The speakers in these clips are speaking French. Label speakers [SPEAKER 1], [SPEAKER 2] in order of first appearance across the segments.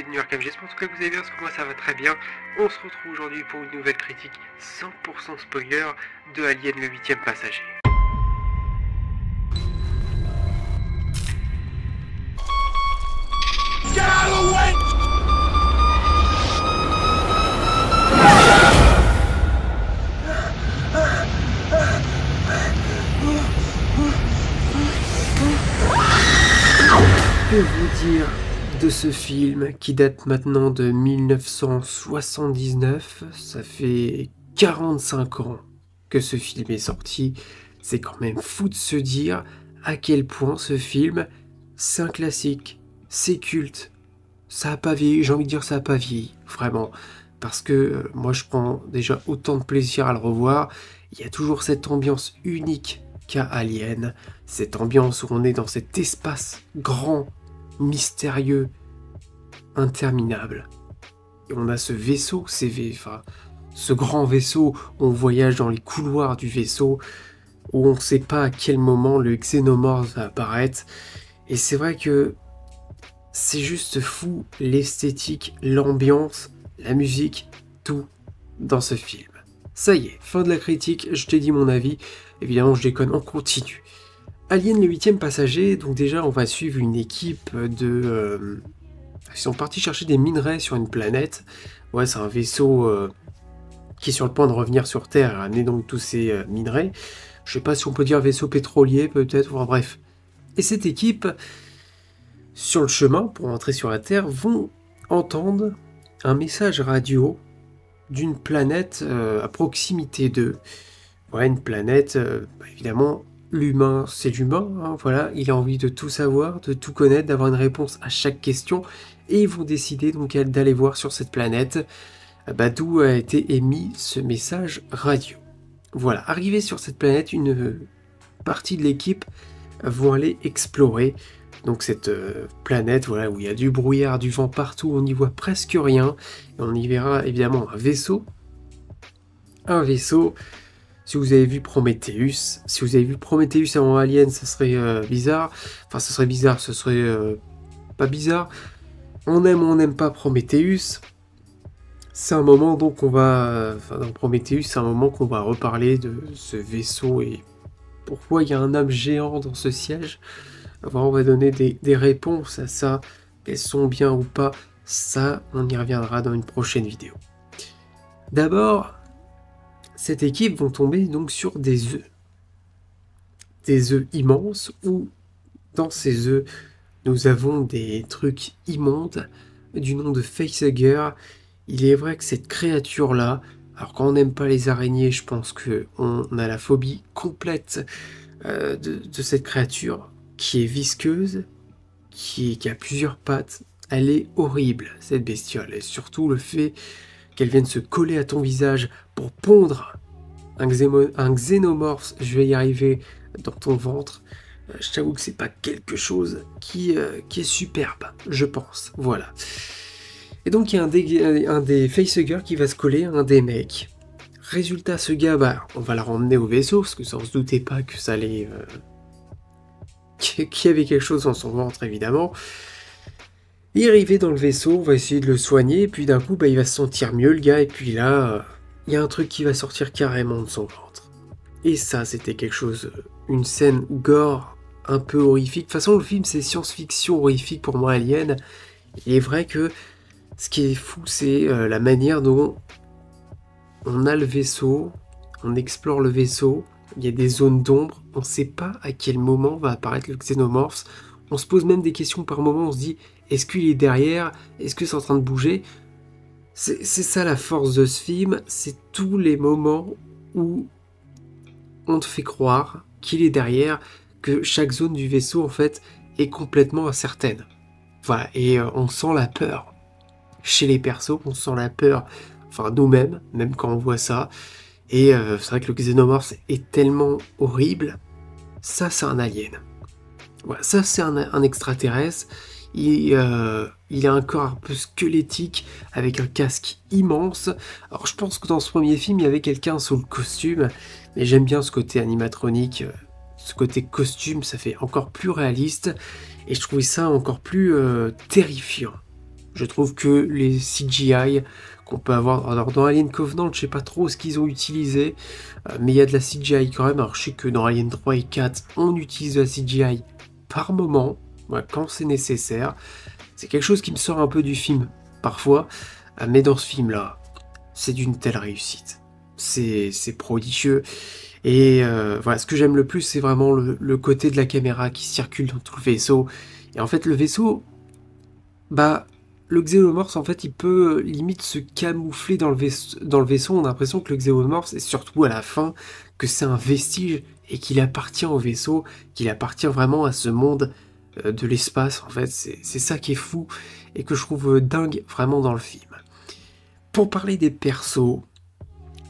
[SPEAKER 1] bienvenue à Arkham, j'espère en tout cas que vous allez bien, parce que moi ça va très bien. On se retrouve aujourd'hui pour une nouvelle critique 100% spoiler de Alien le 8ème passager.
[SPEAKER 2] Get out of the way!
[SPEAKER 1] Que vous dire de ce film qui date maintenant de 1979, ça fait 45 ans que ce film est sorti. C'est quand même fou de se dire à quel point ce film, c'est un classique, c'est culte. Ça a pas vieilli, j'ai envie de dire ça a pas vieilli, vraiment. Parce que moi je prends déjà autant de plaisir à le revoir. Il y a toujours cette ambiance unique qu'a Alien, cette ambiance où on est dans cet espace grand, mystérieux, interminable. Et on a ce vaisseau, ce grand vaisseau, on voyage dans les couloirs du vaisseau, où on ne sait pas à quel moment le xénomorphe va apparaître. Et c'est vrai que c'est juste fou, l'esthétique, l'ambiance, la musique, tout dans ce film. Ça y est, fin de la critique, je t'ai dit mon avis, évidemment je déconne, on continue. Alien le 8ème passager, donc déjà on va suivre une équipe de... ils sont partis chercher des minerais sur une planète. Ouais, c'est un vaisseau qui est sur le point de revenir sur Terre et ramener donc tous ces minerais. Je sais pas si on peut dire vaisseau pétrolier peut-être, enfin bref. Et cette équipe, sur le chemin pour entrer sur la Terre, vont entendre un message radio d'une planète à proximité d'eux. Ouais, une planète, évidemment... L'humain, c'est l'humain, hein, voilà, il a envie de tout savoir, de tout connaître, d'avoir une réponse à chaque question, et ils vont décider donc d'aller voir sur cette planète d'où a été émis ce message radio. Voilà, arrivé sur cette planète, une partie de l'équipe vont aller explorer donc cette planète, voilà, où il y a du brouillard, du vent partout, on n'y voit presque rien, et on y verra évidemment un vaisseau. Si vous avez vu Prometheus, avant Alien, ça serait bizarre. Enfin, ça serait bizarre, ce serait pas bizarre. On aime ou on n'aime pas Prometheus. C'est un moment donc on va... dans Prometheus, c'est un moment qu'on va reparler de ce vaisseau et pourquoi il y a un homme géant dans ce siège. Enfin, on va donner des réponses à ça. Qu'elles sont bien ou pas, ça, on y reviendra dans une prochaine vidéo. D'abord... cette équipe vont tomber donc sur des œufs. Des œufs immenses où, dans ces œufs, nous avons des trucs immondes du nom de facehugger. Il est vrai que cette créature-là, alors quand on n'aime pas les araignées, je pense qu'on a la phobie complète de cette créature qui est visqueuse, qui a plusieurs pattes. Elle est horrible, cette bestiole. Et surtout le fait qu'elle vienne se coller à ton visage pour pondre un xénomorphe, je vais y arriver, dans ton ventre. Je t'avoue que c'est pas quelque chose qui est superbe, je pense. Voilà. Et donc il y a un des facehuggers qui va se coller à un des mecs. Résultat, ce gars, on va le ramener au vaisseau, parce que ça on se doutait pas que ça allait... qu'il y avait quelque chose dans son ventre, évidemment. Il est arrivé dans le vaisseau, on va essayer de le soigner, et puis d'un coup, il va se sentir mieux, le gars, et puis là, il y a un truc qui va sortir carrément de son ventre. Et ça, c'était quelque chose, une scène gore, un peu horrifique. De toute façon, le film, c'est science-fiction horrifique pour moi, Alien. Il est vrai que ce qui est fou, c'est la manière dont on a le vaisseau, on explore le vaisseau, il y a des zones d'ombre, on ne sait pas à quel moment va apparaître le xénomorphe. On se pose même des questions par moment, on se dit, est-ce qu'il est derrière? Est-ce que c'est en train de bouger? C'est ça la force de ce film, c'est tous les moments où on te fait croire qu'il est derrière, que chaque zone du vaisseau en fait est complètement incertaine. Voilà, et on sent la peur. Chez les persos, on sent la peur, enfin nous-mêmes, même quand on voit ça. Et c'est vrai que le xénomorphe est tellement horrible. Ça, c'est un alien. Voilà, ça, c'est un extraterrestre. Il a un corps un peu squelettique, avec un casque immense. Alors je pense que dans ce premier film, il y avait quelqu'un sous le costume, mais j'aime bien ce côté animatronique, ce côté costume, ça fait encore plus réaliste, et je trouvais ça encore plus terrifiant. Je trouve que les CGI qu'on peut avoir... Alors dans Alien Covenant, je sais pas trop ce qu'ils ont utilisé, mais il y a de la CGI quand même. Alors je sais que dans Alien 3 et 4, on utilise de la CGI par moment, quand c'est nécessaire. C'est quelque chose qui me sort un peu du film, parfois, mais dans ce film-là, c'est d'une telle réussite. C'est prodigieux. Et voilà, ce que j'aime le plus, c'est vraiment le côté de la caméra qui circule dans tout le vaisseau. Et en fait, le vaisseau, bah, le xénomorphe, en fait, il peut limite se camoufler dans le vaisseau. On a l'impression que le xénomorphe, et surtout à la fin, que c'est un vestige et qu'il appartient au vaisseau, qu'il appartient vraiment à ce monde de l'espace. En fait, c'est ça qui est fou et que je trouve dingue vraiment dans le film. Pour parler des persos,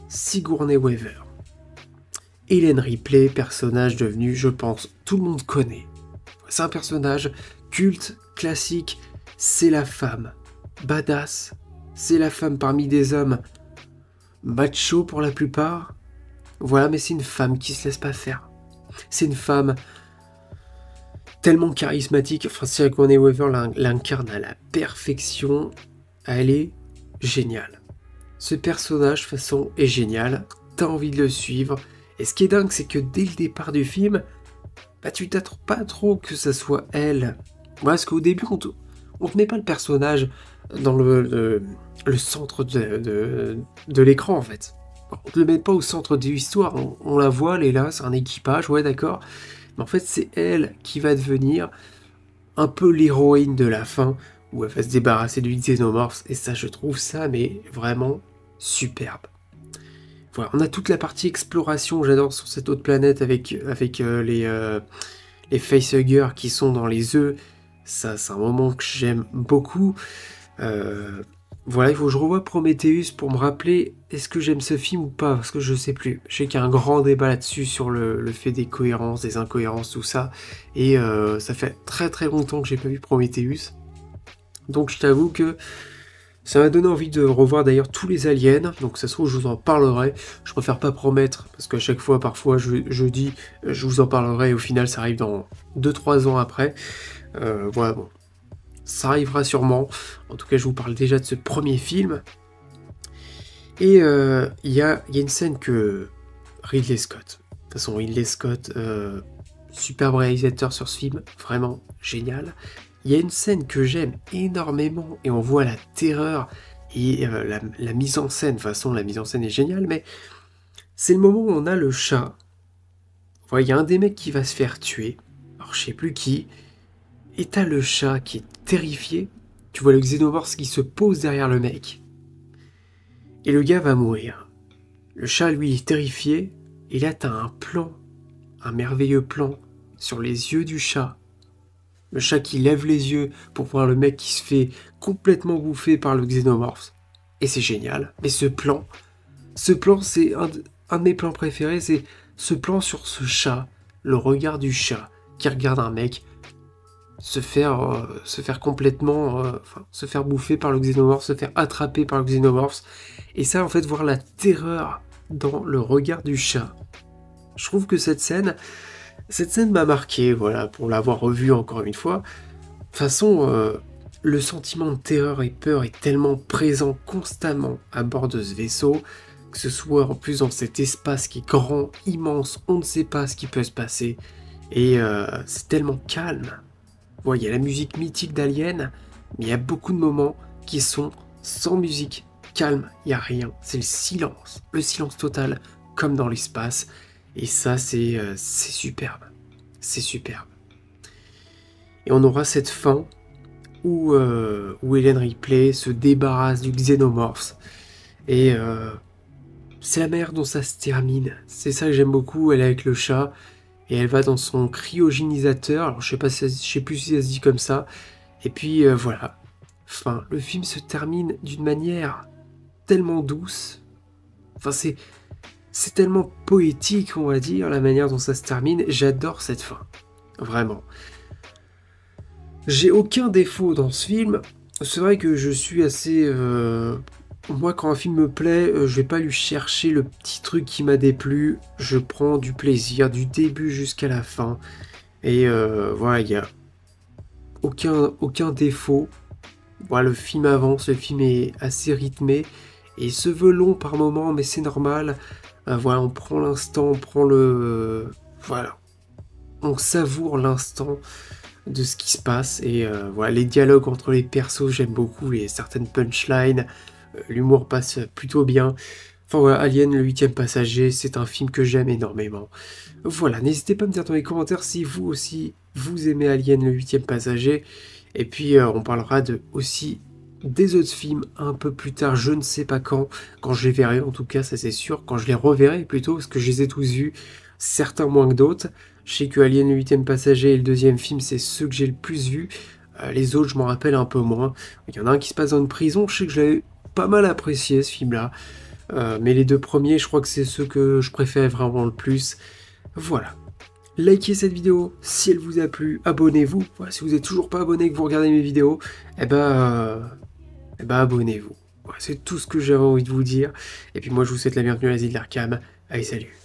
[SPEAKER 1] Sigourney Weaver. Ellen Ripley, personnage devenu, je pense, tout le monde connaît. C'est un personnage culte, classique, c'est la femme badass, c'est la femme parmi des hommes macho pour la plupart. Voilà, mais c'est une femme qui se laisse pas faire. C'est une femme tellement charismatique. Enfin, Sigourney Weaver l'incarne à la perfection. Elle est géniale. Ce personnage, de toute façon, est génial. T'as envie de le suivre. Et ce qui est dingue, c'est que dès le départ du film, bah, tu t'attends pas trop que ça soit elle. Voilà, parce qu'au début, on te met pas le personnage dans le centre de l'écran, en fait. On te le met pas au centre de l'histoire. On la voit, elle est là, c'est un équipage, ouais, d'accord. Mais en fait, c'est elle qui va devenir un peu l'héroïne de la fin, où elle va se débarrasser du xénomorphe. Et ça, je trouve ça, mais vraiment superbe. Voilà, on a toute la partie exploration, j'adore, sur cette autre planète avec les facehuggers qui sont dans les œufs. Ça, c'est un moment que j'aime beaucoup. Voilà, il faut que je revoie Prometheus pour me rappeler est-ce que j'aime ce film ou pas, parce que je sais plus. Je sais qu'il y a un grand débat là-dessus sur le fait des cohérences, des incohérences, tout ça. Et ça fait très très longtemps que j'ai pas vu Prometheus. Donc je t'avoue que ça m'a donné envie de revoir d'ailleurs tous les aliens, donc ça se trouve je vous en parlerai. Je préfère pas promettre, parce qu'à chaque fois, parfois, je dis je vous en parlerai, et au final ça arrive dans 2-3 ans après. Voilà, bon, ça arrivera sûrement. En tout cas, je vous parle déjà de ce premier film. Et il y a une scène que Ridley Scott, de toute façon Ridley Scott, superbe réalisateur sur ce film, vraiment génial. Il y a une scène que j'aime énormément et on voit la terreur et la mise en scène. De toute façon, la mise en scène est géniale, mais c'est le moment où on a le chat. Voilà, il y a un des mecs qui va se faire tuer. Alors, je sais plus qui. Et t'as le chat qui est terrifié. Tu vois le xénomorphe qui se pose derrière le mec. Et le gars va mourir. Le chat, lui, est terrifié. Et là, t'as un plan. Un merveilleux plan sur les yeux du chat. Le chat qui lève les yeux pour voir le mec qui se fait complètement bouffer par le xénomorphe. Et c'est génial. Mais ce plan, c'est un de mes plans préférés, c'est ce plan sur ce chat, le regard du chat qui regarde un mec se faire complètement, se faire bouffer par le xénomorphe, se faire attraper par le xénomorphe. Et ça, en fait, voir la terreur dans le regard du chat. Je trouve que cette scène m'a marqué, voilà, pour l'avoir revue encore une fois. De toute façon, le sentiment de terreur et peur est tellement présent constamment à bord de ce vaisseau, que ce soit en plus dans cet espace qui est grand, immense, on ne sait pas ce qui peut se passer, et c'est tellement calme. Voilà, il y a la musique mythique d'Alien, mais il y a beaucoup de moments qui sont sans musique, calme, il n'y a rien, c'est le silence total, comme dans l'espace. Et ça, c'est superbe. C'est superbe. Et on aura cette fin où Ellen Ripley se débarrasse du xénomorphe. Et c'est la manière dont ça se termine. C'est ça que j'aime beaucoup. Elle est avec le chat. Et elle va dans son cryogénisateur. Alors, je sais plus si ça se dit comme ça. Et puis, voilà. Enfin, le film se termine d'une manière tellement douce. Enfin, c'est tellement poétique, on va dire, la manière dont ça se termine. J'adore cette fin. Vraiment. J'ai aucun défaut dans ce film. C'est vrai que je suis assez... Moi, quand un film me plaît, je vais pas lui chercher le petit truc qui m'a déplu. Je prends du plaisir du début jusqu'à la fin. Et voilà, il n'y a aucun défaut. Voilà, le film avance, le film est assez rythmé, et il se veut long par moment, mais c'est normal. Voilà, on prend l'instant, on prend le... Voilà, on savoure l'instant de ce qui se passe, et voilà, les dialogues entre les persos, j'aime beaucoup, les certaines punchlines, l'humour passe plutôt bien. Enfin voilà, Alien, le huitième passager, c'est un film que j'aime énormément. Voilà, n'hésitez pas à me dire dans les commentaires si vous aussi, vous aimez Alien, le huitième passager. Et puis, on parlera aussi des autres films un peu plus tard, je ne sais pas quand je les verrai, en tout cas, ça c'est sûr, quand je les reverrai plutôt, parce que je les ai tous vus, certains moins que d'autres. Je sais que Alien, le huitième passager et le deuxième film, c'est ceux que j'ai le plus vus. Les autres, je m'en rappelle un peu moins. Il y en a un qui se passe dans une prison, je sais que je l'avais pas mal apprécié ce film-là. Mais les deux premiers, je crois que c'est ceux que je préfère vraiment le plus. Voilà. Likez cette vidéo si elle vous a plu, abonnez-vous. Voilà, si vous n'êtes toujours pas abonné et que vous regardez mes vidéos, abonnez-vous. Voilà, c'est tout ce que j'avais envie de vous dire. Et puis moi, je vous souhaite la bienvenue à l'Asile d'Arkham. Allez, salut.